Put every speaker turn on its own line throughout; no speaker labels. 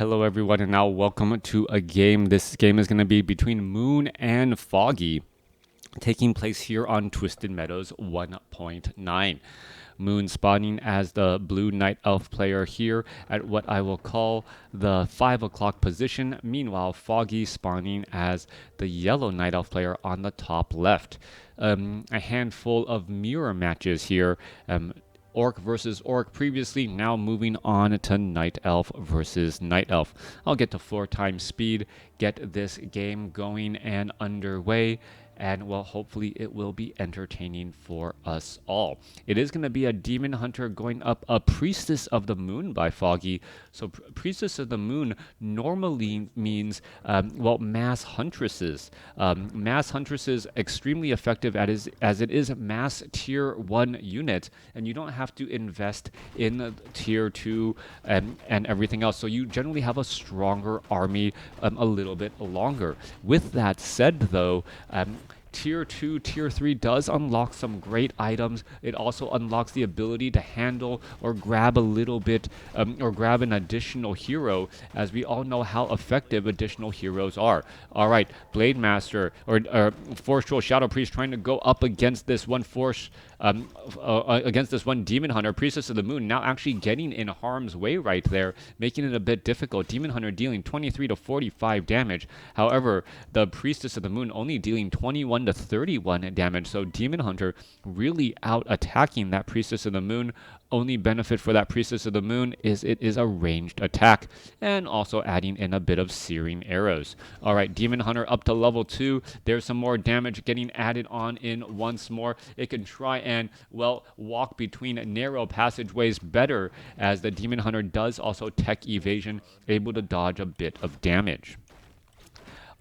Hello everyone, and now welcome to a game. This game is going to be between Moon and Foggy, taking place here on Twisted Meadows 1.9. Moon spawning as the blue night elf player here at what I will call the 5 o'clock position. Meanwhile, Foggy spawning as the yellow night elf player on the top left. A handful of mirror matches here. Orc versus Orc previously, now moving on to Night Elf versus Night Elf. I'll get to 4 times speed, get this game going and underway, and well, hopefully it will be entertaining for us all. It is going to be a Demon Hunter going up a Priestess of the Moon by Foggy. So Priestess of the Moon normally means, mass Huntresses. Mass Huntresses extremely effective as it is mass tier 1 unit, and you don't have to invest in tier 2 and everything else. So you generally have a stronger army a little bit longer. With that said, though, Tier 2, Tier 3 does unlock some great items. It also unlocks the ability to handle or grab a little bit, or grab an additional hero, as we all know how effective additional heroes are. Alright, Blade Master, or Force Troll Shadow Priest trying to go up against this one against this one Demon Hunter, Priestess of the Moon, now actually getting in harm's way right there, making it a bit difficult. Demon Hunter dealing 23 to 45 damage. However, the Priestess of the Moon only dealing 21 to 31 damage. So Demon Hunter really out attacking that Priestess of the Moon. Only benefit for that Priestess of the Moon is it is a ranged attack, and also adding in a bit of searing arrows. Alright, Demon Hunter up to level 2. There's some more damage getting added on in once more. It can try and, well, walk between narrow passageways better, as the Demon Hunter does also tech evasion, able to dodge a bit of damage.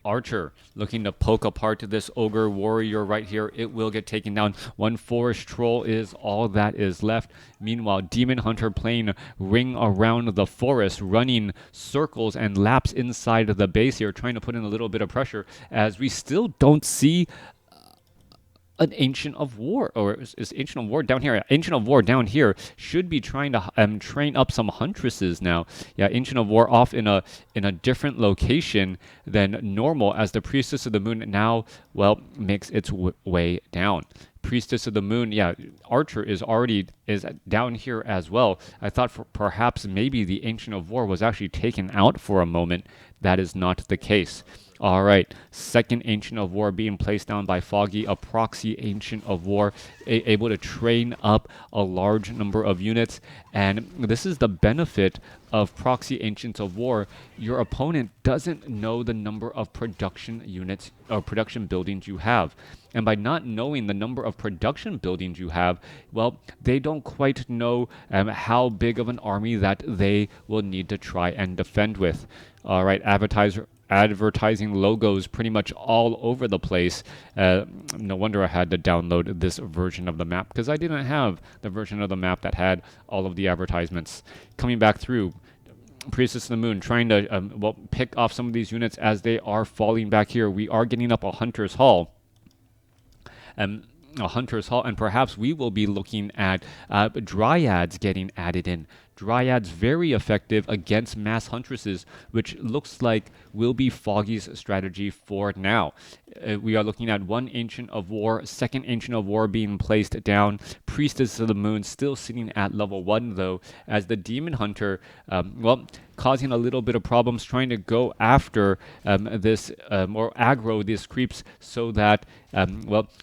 Archer looking to poke apart this ogre warrior right here. It will get taken down. One forest troll is all that is left. Meanwhile, Demon Hunter playing ring around the forest, running circles and laps inside of the base here, trying to put in a little bit of pressure, as we still don't see an Ancient of War, or is Ancient of War down here? Ancient of War down here should be trying to train up some Huntresses now. Yeah, Ancient of War off in a different location than normal, as the Priestess of the Moon now, well, makes its way down. Priestess of the Moon, yeah, Archer is down here as well. I thought perhaps maybe the Ancient of War was actually taken out for a moment. That is not the case. Alright, second Ancient of War being placed down by Foggy, a proxy Ancient of War, able to train up a large number of units. And this is the benefit of proxy Ancients of War. Your opponent doesn't know the number of production units or production buildings you have. And by not knowing the number of production buildings you have, well, they don't quite know how big of an army that they will need to try and defend with. Alright, advertising logos pretty much all over the place. No wonder I had to download this version of the map, because I didn't have the version of the map that had all of the advertisements. Coming back through, Priestess of the Moon trying to pick off some of these units as they are falling back here. We are getting up a Hunter's Hall. And perhaps we will be looking at Dryads getting added in. Dryads very effective against mass Huntresses, which looks like will be Foggy's strategy for now. We are looking at one Ancient of War, second Ancient of War being placed down. Priestess of the Moon still sitting at level 1, though, as the Demon Hunter, causing a little bit of problems, trying to go after this or aggro these creeps, so that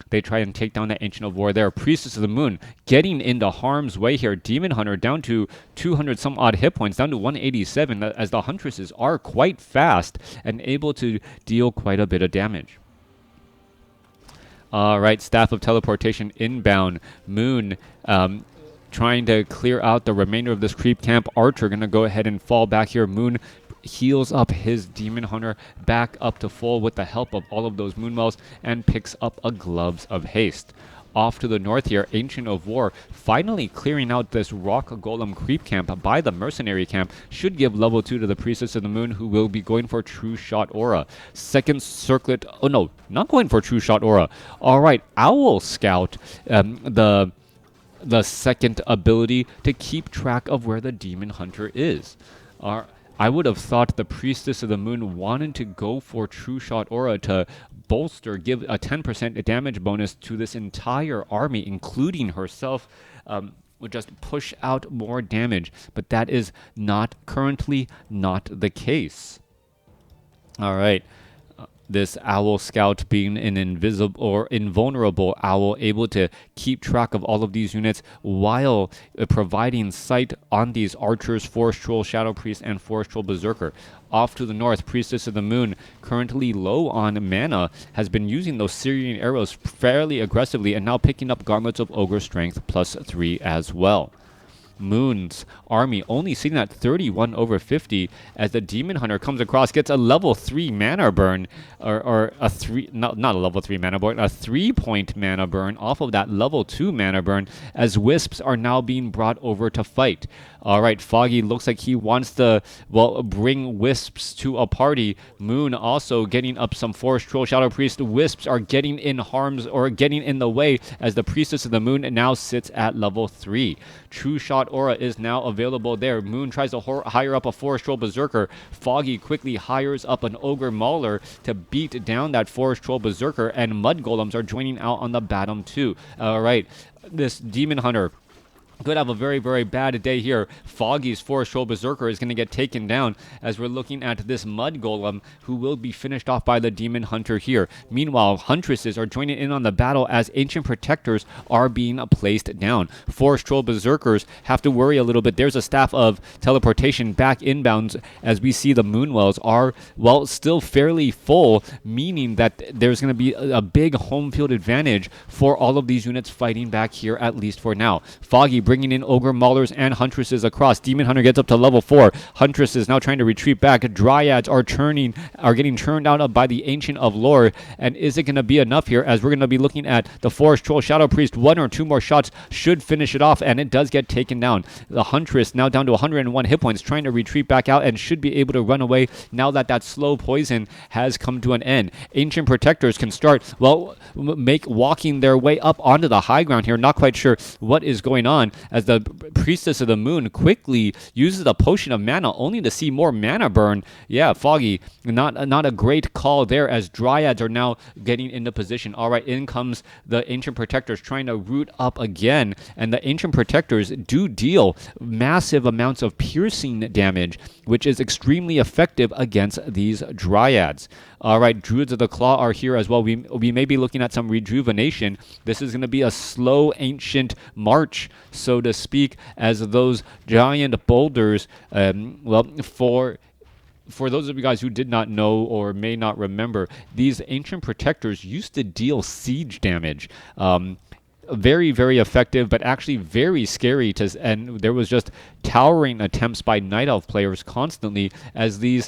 they try and take down the Ancient of War there. Priestess of the Moon getting into harm's way here. Demon Hunter down to 200 some odd hit points, down to 187, as the Huntresses are quite fast and able to deal quite a bit of damage. Alright, Staff of Teleportation inbound. Moon trying to clear out the remainder of this creep camp. Archer going to go ahead and fall back here. Moon heals up his Demon Hunter back up to full with the help of all of those Moonwells, and picks up a Gloves of Haste. Off to the north here, Ancient of War finally clearing out this Rock Golem creep camp by the Mercenary camp. Should give level 2 to the Priestess of the Moon, who will be going for True Shot Aura. Second Circlet, oh no, not going for True Shot Aura. Alright, Owl Scout, the second ability to keep track of where the Demon Hunter is. I would have thought the Priestess of the Moon wanted to go for True Shot Aura to bolster, give a 10% damage bonus to this entire army, including herself, would just push out more damage. But that is currently not the case. All right. This owl scout being an invisible or invulnerable owl, able to keep track of all of these units while providing sight on these archers, forest troll, shadow priest, and forest troll berserker. Off to the north, Priestess of the Moon, currently low on mana, has been using those Syrian arrows fairly aggressively and now picking up gauntlets of ogre strength +3 as well. Moon's army only sitting at 31 over 50 as the Demon Hunter comes across, gets a level 3 mana burn, or a 3, not a level 3 mana burn, a 3-point mana burn off of that level 2 mana burn, as Wisps are now being brought over to fight. All right, Foggy looks like he wants to, well, bring Wisps to a party. Moon also getting up some Forest Troll, Shadow Priest. Wisps are getting in harm's, or getting in the way, as the Priestess of the Moon now sits at level 3. True Shot Aura is now available there. Moon tries to hire up a Forest Troll Berserker. Foggy quickly hires up an Ogre Mauler to beat down that Forest Troll Berserker, and Mud Golems are joining out on the bottom too. All right, this Demon Hunter could have a very, very bad day here. Foggy's Forest Troll Berserker is going to get taken down, as we're looking at this Mud Golem, who will be finished off by the Demon Hunter here. Meanwhile, Huntresses are joining in on the battle as Ancient Protectors are being placed down. Forest Troll Berserkers have to worry a little bit. There's a Staff of Teleportation back inbounds, as we see the Moonwells are, well, still fairly full, meaning that there's going to be a big home field advantage for all of these units fighting back here, at least for now. Foggy bringing in Ogre Maulers and Huntresses across. Demon Hunter gets up to level 4. Huntress is now trying to retreat back. Dryads are getting churned out by the Ancient of Lore. And is it going to be enough here, as we're going to be looking at the Forest Troll Shadow Priest? 1 or 2 more shots should finish it off, and it does get taken down. The Huntress now down to 101 hit points, trying to retreat back out, and should be able to run away now that that slow poison has come to an end. Ancient Protectors can start, well, walking their way up onto the high ground here. Not quite sure what is going on, as the Priestess of the Moon quickly uses a potion of mana, only to see more mana burn. Yeah, Foggy, not a great call there, as Dryads are now getting into position. All right, in comes the Ancient Protectors trying to root up again, and the Ancient Protectors do deal massive amounts of piercing damage, which is extremely effective against these Dryads. All right, Druids of the Claw are here as well. We may be looking at some rejuvenation. This is going to be a slow ancient march, so to speak, as those giant boulders, for those of you guys who did not know or may not remember, these Ancient Protectors used to deal siege damage. Very, very effective, but actually very scary and there was just towering attempts by Night Elf players constantly, as the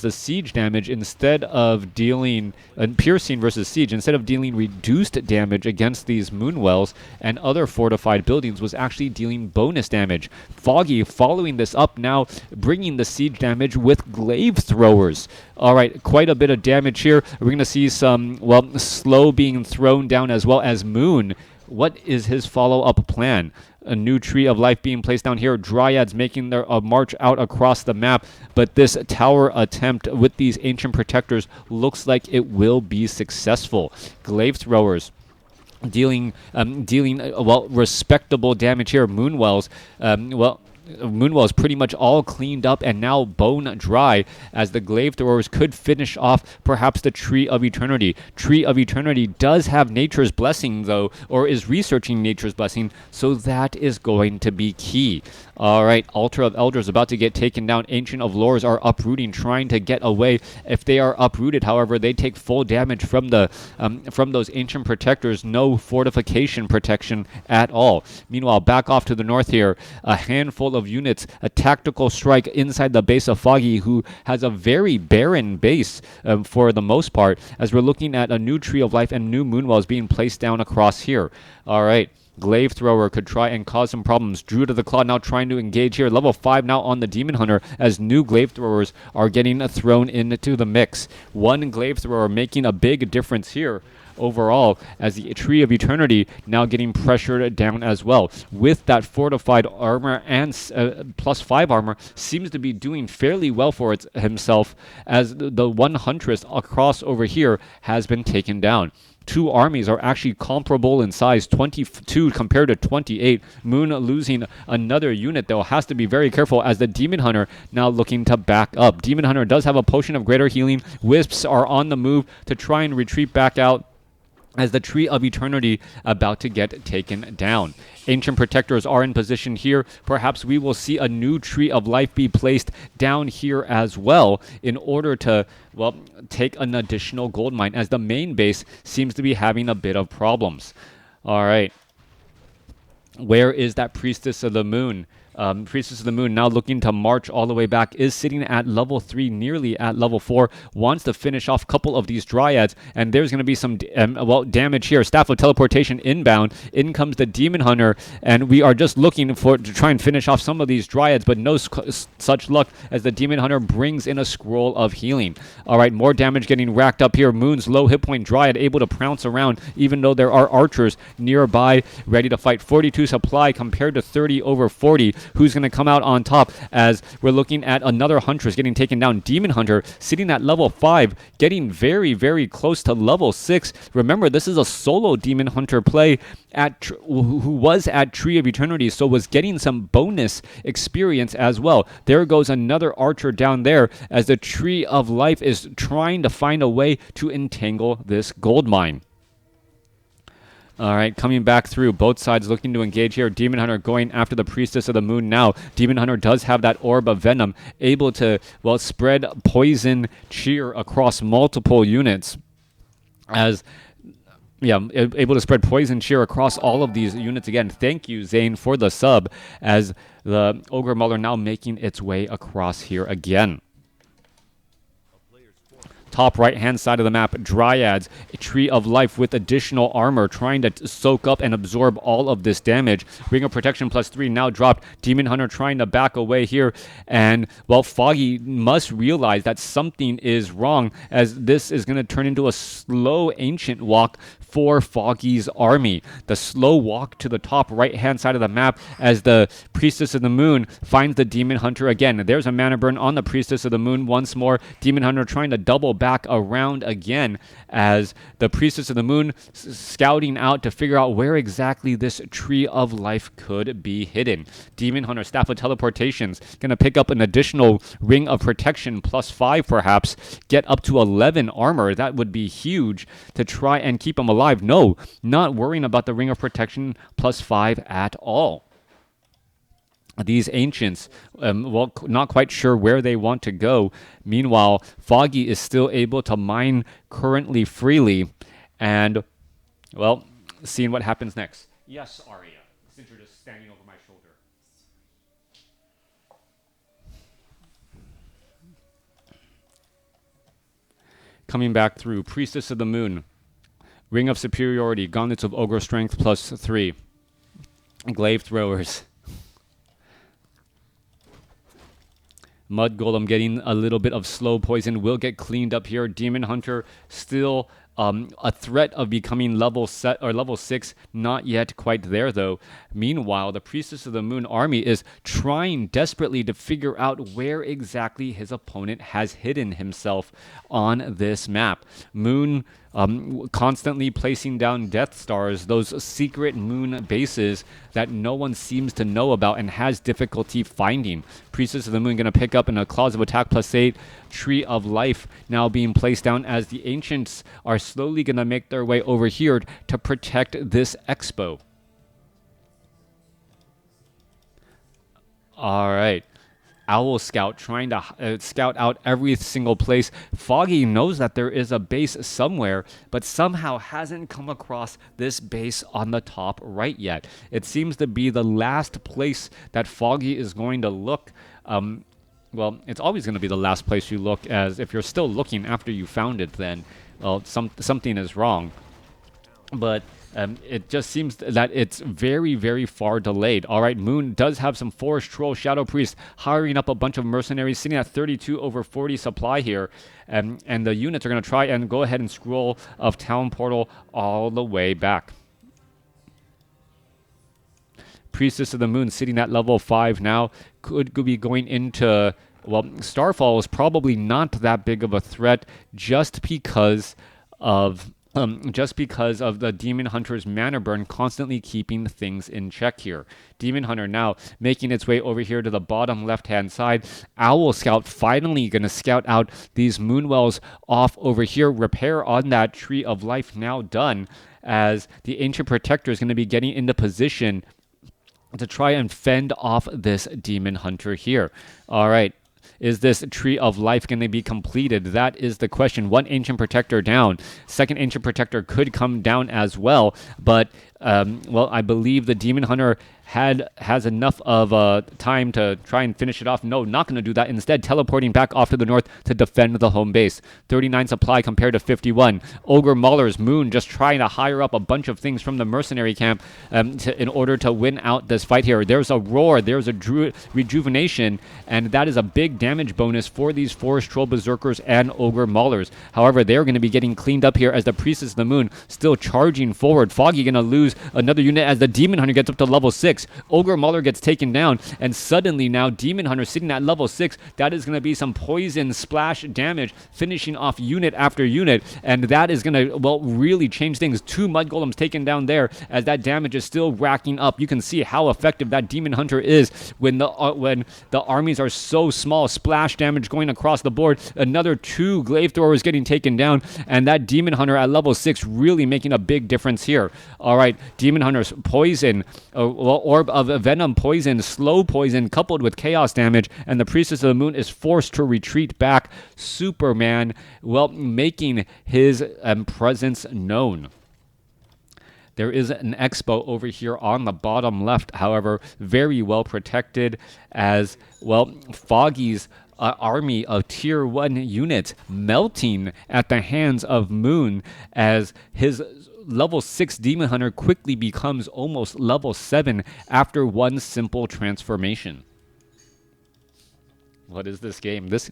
siege damage, instead of dealing piercing versus siege, instead of dealing reduced damage against these Moonwells and other fortified buildings, was actually dealing bonus damage. Foggy following this up now, bringing the siege damage with glaive throwers. All right, quite a bit of damage here. We're going to see some, well, slow being thrown down, as well as Moon. What is his follow-up plan? A new Tree of Life being placed down here. Dryads making their march out across the map. But this tower attempt with these Ancient Protectors looks like it will be successful. Glaive Throwers dealing respectable damage here. Moonwells, Moonwell is pretty much all cleaned up and now bone dry, as the Glaive Throwers could finish off perhaps the Tree of Eternity. Tree of Eternity does have Nature's Blessing, though, or is researching Nature's Blessing, so that is going to be key. All right, Altar of Elders about to get taken down. Ancient of Lores are uprooting, trying to get away. If they are uprooted, however, they take full damage from those Ancient Protectors. No fortification protection at all. Meanwhile, back off to the north here, a handful of units, a tactical strike inside the base of Foggy, who has a very barren base for the most part, as we're looking at a new Tree of Life and new Moonwells being placed down across here. All right. Glaive Thrower could try and cause some problems. Druid of the Claw now trying to engage here. Level 5 now on the Demon Hunter, as new Glaive Throwers are getting thrown into the mix. One Glaive Thrower making a big difference here. overall, as the Tree of Eternity now getting pressured down as well. With that fortified armor and +5 armor, seems to be doing fairly well for himself, as the one Huntress across over here has been taken down. Two armies are actually comparable in size, 22 compared to 28. Moon losing another unit, though, has to be very careful, as the Demon Hunter now looking to back up. Demon Hunter does have a potion of greater healing. Wisps are on the move to try and retreat back out, as the Tree of Eternity about to get taken down. Ancient Protectors are in position here. Perhaps we will see a new Tree of Life be placed down here as well, in order to, well, take an additional gold mine, as the main base seems to be having a bit of problems. All right. Where is that Priestess of the Moon? Priestess of the Moon now looking to march all the way back, is sitting at level 3, nearly at level 4, wants to finish off a couple of these Dryads, and there's going to be some damage here. Staff of Teleportation inbound, in comes the Demon Hunter, and we are just looking to try and finish off some of these Dryads, but no such luck, as the Demon Hunter brings in a Scroll of Healing. Alright, more damage getting racked up here. Moon's low hit point Dryad able to pounce around, even though there are archers nearby ready to fight. 42 supply compared to 30 over 40. Who's going to come out on top, as we're looking at another Huntress getting taken down. Demon Hunter sitting at level 5, getting very, very close to level 6. Remember, this is a solo Demon Hunter play who was at Tree of Eternity, so was getting some bonus experience as well. There goes another archer down there, as the Tree of Life is trying to find a way to entangle this gold mine. All right, coming back through, both sides looking to engage here. Demon Hunter going after the Priestess of the Moon now. Demon Hunter does have that Orb of Venom, able to, well, spread poison cheer across multiple units, as, yeah, able to spread poison cheer across all of these units again. Thank you, Zane, for the sub, as the Ogre Mauler now making its way across here again. Top right-hand side of the map, Dryads, a Tree of Life with additional armor, trying to soak up and absorb all of this damage. Ring of Protection +3 now dropped. Demon Hunter trying to back away here. And, well, Foggy must realize that something is wrong, as this is going to turn into a slow Ancient walk for Foggy's army. The slow walk to the top right-hand side of the map, as the Priestess of the Moon finds the Demon Hunter again. There's a mana burn on the Priestess of the Moon once more. Demon Hunter trying to double back around again, as the Priestess of the Moon scouting out to figure out where exactly this Tree of Life could be hidden. Demon Hunter, Staff of Teleportations, going to pick up an additional Ring of Protection +5 perhaps, get up to 11 armor. That would be huge to try and keep him alive. No, not worrying about the Ring of Protection +5 at all. These Ancients, well, not quite sure where they want to go. Meanwhile, Foggy is still able to mine currently freely, and, well, seeing what happens next. Yes, Arya, since you're just standing over my shoulder. Coming back through, Priestess of the Moon, Ring of Superiority, Gauntlets of Ogre Strength +3, Glaive Throwers. Mud Golem getting a little bit of slow poison, will get cleaned up here. Demon Hunter still a threat of becoming level 6, not yet quite there though. Meanwhile, the Priestess of the Moon army is trying desperately to figure out where exactly his opponent has hidden himself on this map. Moon constantly placing down Death Stars, those secret moon bases that no one seems to know about and has difficulty finding. Priestess of the Moon going to pick up in a Claws of Attack +8, Tree of Life now being placed down, as the Ancients are slowly going to make their way over here to protect this expo. All right. Owl Scout trying to scout out every single place. Foggy knows that there is a base somewhere, but somehow hasn't come across this base on the top right yet. It seems to be the last place that Foggy is going to look. Well, it's always going to be the last place you look, as if you're still looking after you found it, then, well, something is wrong. But It just seems that it's very, very far delayed. All right, Moon does have some Forest Troll, Shadow Priest, hiring up a bunch of mercenaries, sitting at 32 over 40 supply here. And the units are going to try and go ahead and scroll of Town Portal all the way back. Priestess of the Moon sitting at level 5 now. Could be going into... Well, Starfall is probably not that big of a threat just because of the Demon Hunter's mana burn constantly keeping things in check here. Demon Hunter now making its way over here to the bottom left-hand side. Owl Scout finally going to scout out these Moonwells off over here. Repair on that Tree of Life now done, as the Ancient Protector is going to be getting into position to try and fend off this Demon Hunter here. All right. Is this Tree of Life going to be completed? That is the question. One Ancient Protector down. Second Ancient Protector could come down as well. But, well, I believe the Demon Hunter has enough of time to try and finish it off. No, not going to do that. Instead, teleporting back off to the north to defend the home base. 39 supply compared to 51. Ogre Mauler's Moon just trying to hire up a bunch of things from the mercenary camp in order to win out this fight here. There's a Roar. There's a Rejuvenation. And that is a big damage bonus for these Forest Troll Berserkers and Ogre Maulers. However, they're going to be getting cleaned up here as the Priestess of the Moon still charging forward. Foggy going to lose another unit as the Demon Hunter gets up to level 6. Ogre Mauler gets taken down, and suddenly now Demon Hunter sitting at level 6. That is going to be some poison splash damage, finishing off unit after unit, and that is going to, well, really change things. 2 Mud Golems taken down there as that damage is still racking up. You can see how effective that Demon Hunter is when the armies are so small. Splash damage going across the board. Another 2 Glaive Throwers getting taken down, and that Demon Hunter at level 6 really making a big difference here. All right, Demon Hunter's poison, Orb of Venom poison, slow poison coupled with chaos damage, and the Priestess of the Moon is forced to retreat back. Superman, well, making his presence known. There is an expo over here on the bottom left, however, very well protected as, well, Foggy's army of tier 1 units melting at the hands of Moon as his level 6 Demon Hunter quickly becomes almost level 7 after one simple transformation. What is this game? This...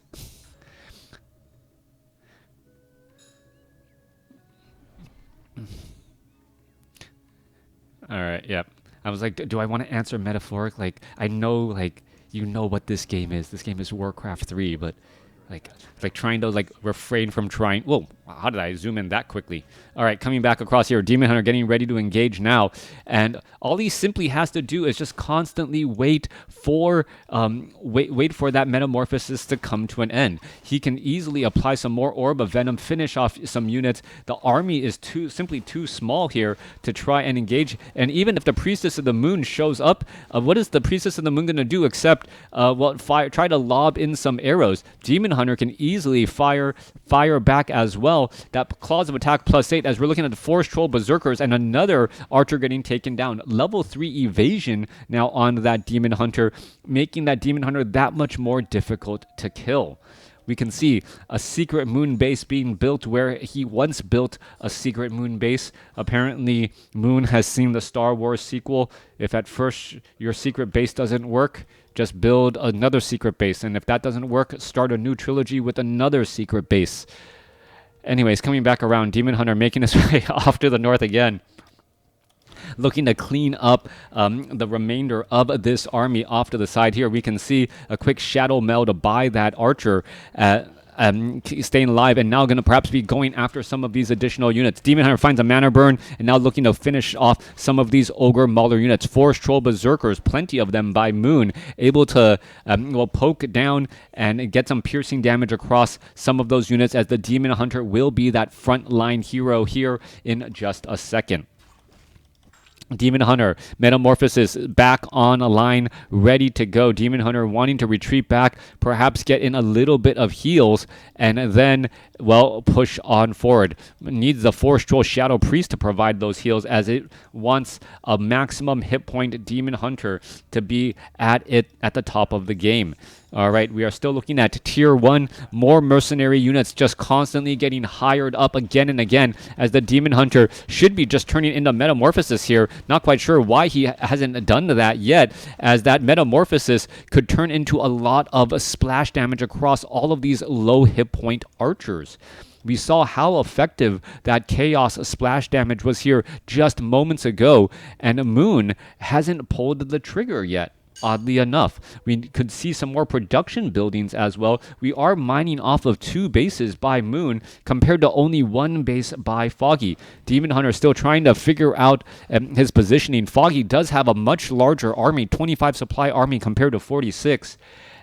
Alright, yeah. I was like, do I want to answer metaphoric? Like, I know, like, you know what this game is. This game is WarCraft 3, but... Like trying to refrain from trying. Whoa, how did I zoom in that quickly? All right, coming back across here. Demon Hunter getting ready to engage now. And all he simply has to do is just constantly wait for that metamorphosis to come to an end. He can easily apply some more Orb of Venom, finish off some units. The army is simply too small here to try and engage. And even if the Priestess of the Moon shows up, what is the Priestess of the Moon going to do except try to lob in some arrows? Demon Hunter can easily fire back as well. That Claws of Attack +8 as we're looking at the Forest Troll Berserkers and another Archer getting taken down. Level 3 evasion now on that Demon Hunter, making that Demon Hunter that much more difficult to kill. We can see a secret moon base being built where he once built a secret moon base. Apparently, Moon has seen the Star Wars sequel. If at first your secret base doesn't work, just build another secret base. And if that doesn't work, start a new trilogy with another secret base. Anyways, coming back around, Demon Hunter making his way off to the north again. Looking to clean up the remainder of this army off to the side here. We can see a quick Shadow Meld by that Archer staying alive, and now going to perhaps be going after some of these additional units. Demon Hunter finds a mana burn, and now looking to finish off some of these Ogre Mauler units. Forest Troll Berserkers, plenty of them by Moon, able to poke down and get some piercing damage across some of those units, as the Demon Hunter will be that frontline hero here in just a second. Demon Hunter, Metamorphosis back on a line, ready to go. Demon Hunter wanting to retreat back, perhaps get in a little bit of heals, and then, well, push on forward. Needs the Forest Troll Shadow Priest to provide those heals, as it wants a maximum hit point Demon Hunter to be at the top of the game. All right, we are still looking at Tier 1. More mercenary units just constantly getting hired up again and again as the Demon Hunter should be just turning into Metamorphosis here. Not quite sure why he hasn't done that yet, as that Metamorphosis could turn into a lot of splash damage across all of these low hit point archers. We saw how effective that Chaos splash damage was here just moments ago, and Moon hasn't pulled the trigger yet. Oddly enough, we could see some more production buildings as well. We are mining off of 2 bases by Moon compared to only 1 base by Foggy. Demon Hunter still trying to figure out his positioning. Foggy does have a much larger army, 25 supply army compared to 46.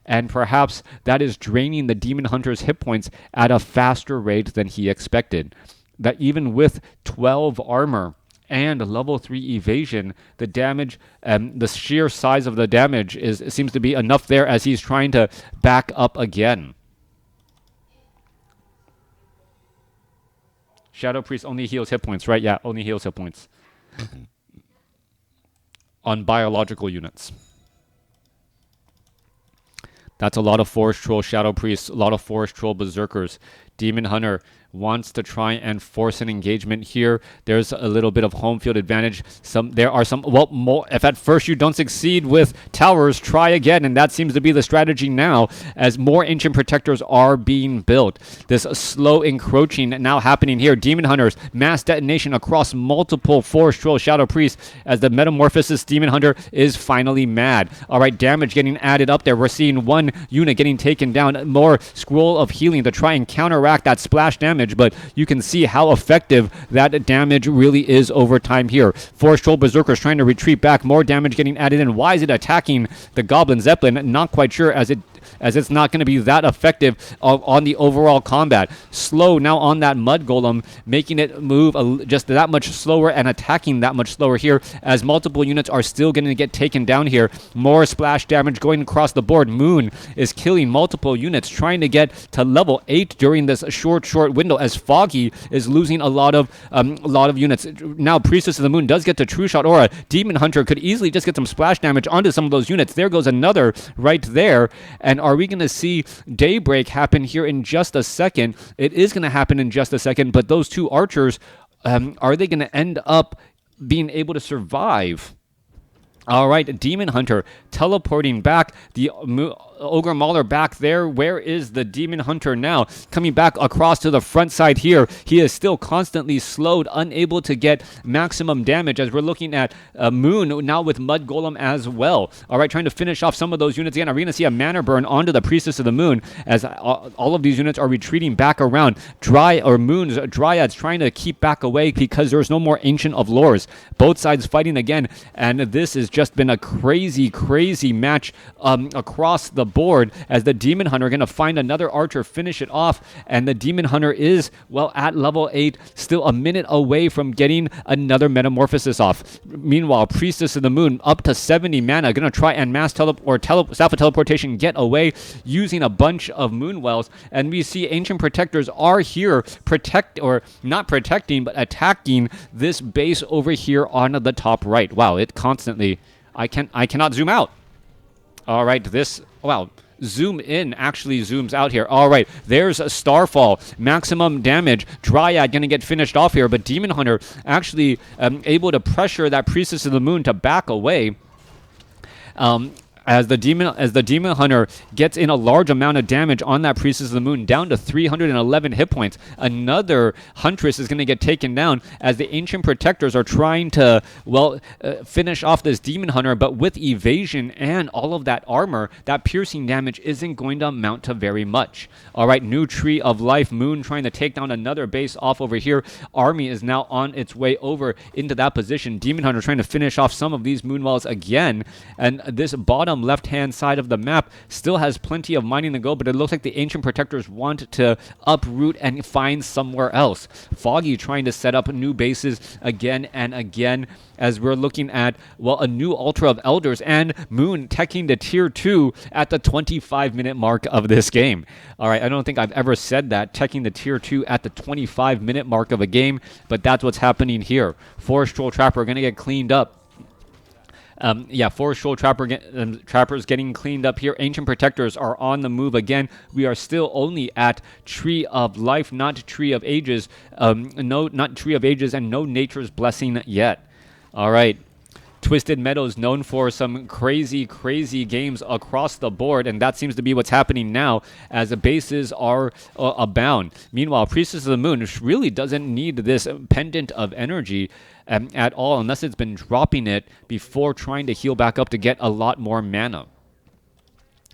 And perhaps that is draining the Demon Hunter's hit points at a faster rate than he expected. That even with 12 armor and level 3 evasion, the damage, the sheer size of the damage seems to be enough there as he's trying to back up again. Shadow Priest only heals hit points, right? Yeah, only heals hit points. On biological units. That's a lot of Forest Troll Shadow Priests, a lot of Forest Troll Berserkers. Demon Hunter wants to try and force an engagement here. There's a little bit of home field advantage. If at first you don't succeed with towers, try again, and that seems to be the strategy now as more Ancient Protectors are being built. This slow encroaching now happening here. Demon Hunters, mass detonation across multiple Forest Troll Shadow Priests as the Metamorphosis Demon Hunter is finally mad. All right, damage getting added up there. We're seeing 1 unit getting taken down. More Scroll of Healing to try and counteract that splash damage, but you can see how effective that damage really is over time here. Forest Troll Berserkers trying to retreat back, more damage getting added in. Why is it attacking the Goblin Zeppelin? Not quite sure, as it's not going to be that effective on the overall combat. Slow now on that Mud Golem, making it move just that much slower and attacking that much slower here, as multiple units are still going to get taken down here. More splash damage going across the board. Moon is killing multiple units, trying to get to level 8 during this short window, as Foggy is losing a lot of units. Now Priestess of the Moon does get to True Shot Aura. Demon Hunter could easily just get some splash damage onto some of those units. There goes another right there. And are we going to see Daybreak happen here in just a second? It is going to happen in just a second, but those 2 archers, are they going to end up being able to survive? All right, Demon Hunter teleporting back. The Ogre Mauler back there. Where is the Demon Hunter now? Coming back across to the front side here. He is still constantly slowed, unable to get maximum damage, as we're looking at Moon now with Mud Golem as well. All right, trying to finish off some of those units again. Are we going to see a mana burn onto the Priestess of the Moon as all of these units are retreating back around? Dryads trying to keep back away because there's no more Ancient of Lores. Both sides fighting again, and this has just been a crazy match across the board, as the Demon Hunter going to find another archer, finish it off, and the Demon Hunter is, well, at level 8, still a minute away from getting another Metamorphosis off. Meanwhile, Priestess of the Moon up to 70 mana, going to try and mass teleportation get away using a bunch of Moon Wells, and we see Ancient Protectors are here not protecting, but attacking this base over here on the top right. Wow, it constantly, I cannot zoom out. All right, zoom in actually zooms out here. All right, there's a Starfall. Maximum damage. Dryad going to get finished off here, but Demon Hunter actually able to pressure that Priestess of the Moon to back away. As the Demon Hunter gets in a large amount of damage on that Priestess of the Moon, down to 311 hit points. Another Huntress is going to get taken down as the Ancient Protectors are trying to, finish off this Demon Hunter, but with evasion and all of that armor, that piercing damage isn't going to amount to very much. All right, new Tree of Life. Moon trying to take down another base off over here. Army is now on its way over into that position. Demon Hunter trying to finish off some of these moon walls again, and this bottom left-hand side of the map still has plenty of mining to go, but it looks like the Ancient Protectors want to uproot and find somewhere else. Foggy trying to set up new bases again and again, as we're looking at, a new Altar of Elders, and Moon teching to Tier 2 at the 25-minute mark of this game. All right, I don't think I've ever said that, teching the Tier 2 at the 25-minute mark of a game, but that's what's happening here. Forest Troll Trapper going to get cleaned up. Yeah, Forest Troll Trappers getting cleaned up here. Ancient Protectors are on the move again. We are still only at Tree of Life, not Tree of Ages. No, not Tree of Ages, and no Nature's Blessing yet. All right. Twisted Meadows known for some crazy, crazy games across the board, and that seems to be what's happening now as the bases are abound. Meanwhile, Priestess of the Moon really doesn't need this pendant of energy at all, unless it's been dropping it before trying to heal back up to get a lot more mana.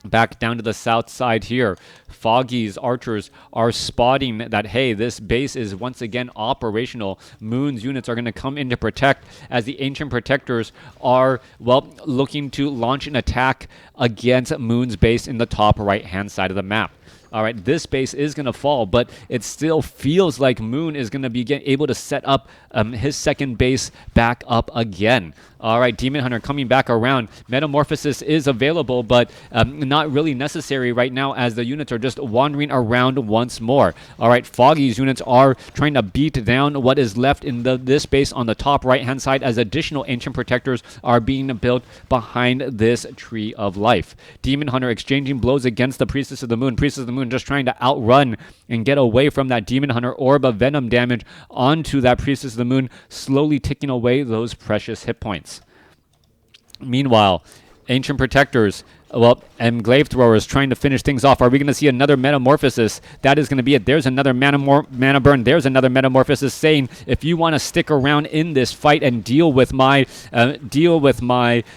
Back down to the south side here, Foggy's archers are spotting that, hey, this base is once again operational. Moon's units are going to come in to protect as the Ancient Protectors are, well, looking to launch an attack against Moon's base in the top right-hand side of the map. All right, this base is going to fall, but it still feels like Moon is going to be able to set up his second base back up again. All right, Demon Hunter coming back around. Metamorphosis is available, but not really necessary right now as the units are just wandering around once more. All right, Foggy's units are trying to beat down what is left in this base on the top right-hand side as additional Ancient Protectors are being built behind this Tree of Life. Demon Hunter exchanging blows against the Priestess of the Moon. Priestess of the Moon just trying to outrun and get away from that Demon Hunter orb of venom damage onto that Priestess of the Moon, slowly ticking away those precious hit points. Meanwhile, Ancient Protectors, well, and Glaive Throwers trying to finish things off. Are we going to see another Metamorphosis? That is going to be it. There's another mana burn. There's another Metamorphosis saying, if you want to stick around in this fight and deal with my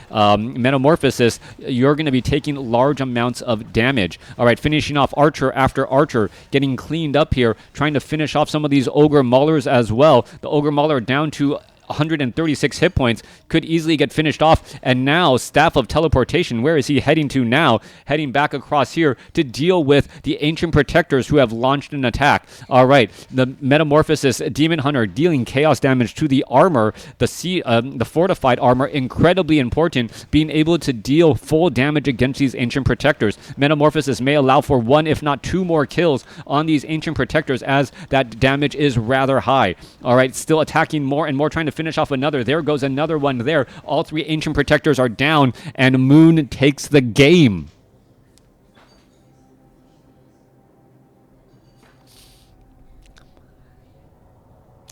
Metamorphosis, you're going to be taking large amounts of damage. All right, finishing off Archer after Archer, getting cleaned up here, trying to finish off some of these Ogre Maulers as well. The Ogre Mauler down to 136 hit points, could easily get finished off. And now Staff of Teleportation, where is he heading to now? Heading back across here to deal with the Ancient Protectors who have launched an attack. All right, the Metamorphosis Demon Hunter dealing chaos damage to the armor, the fortified armor, incredibly important, being able to deal full damage against these Ancient Protectors. Metamorphosis may allow for 1 if not 2 more kills on these Ancient Protectors as that damage is rather high. All right, still attacking more and more, trying to finish off another. There goes another one there. All 3 Ancient Protectors are down, and Moon takes the game.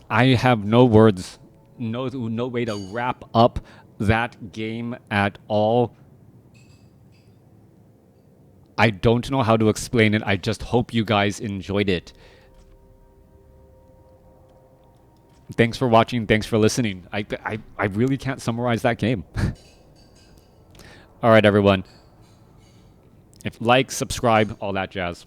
I have no words, no way to wrap up that game at all. I don't know how to explain it. I just hope you guys enjoyed it. Thanks for watching. Thanks for listening. I really can't summarize that game. All right, everyone. Like, subscribe, all that jazz.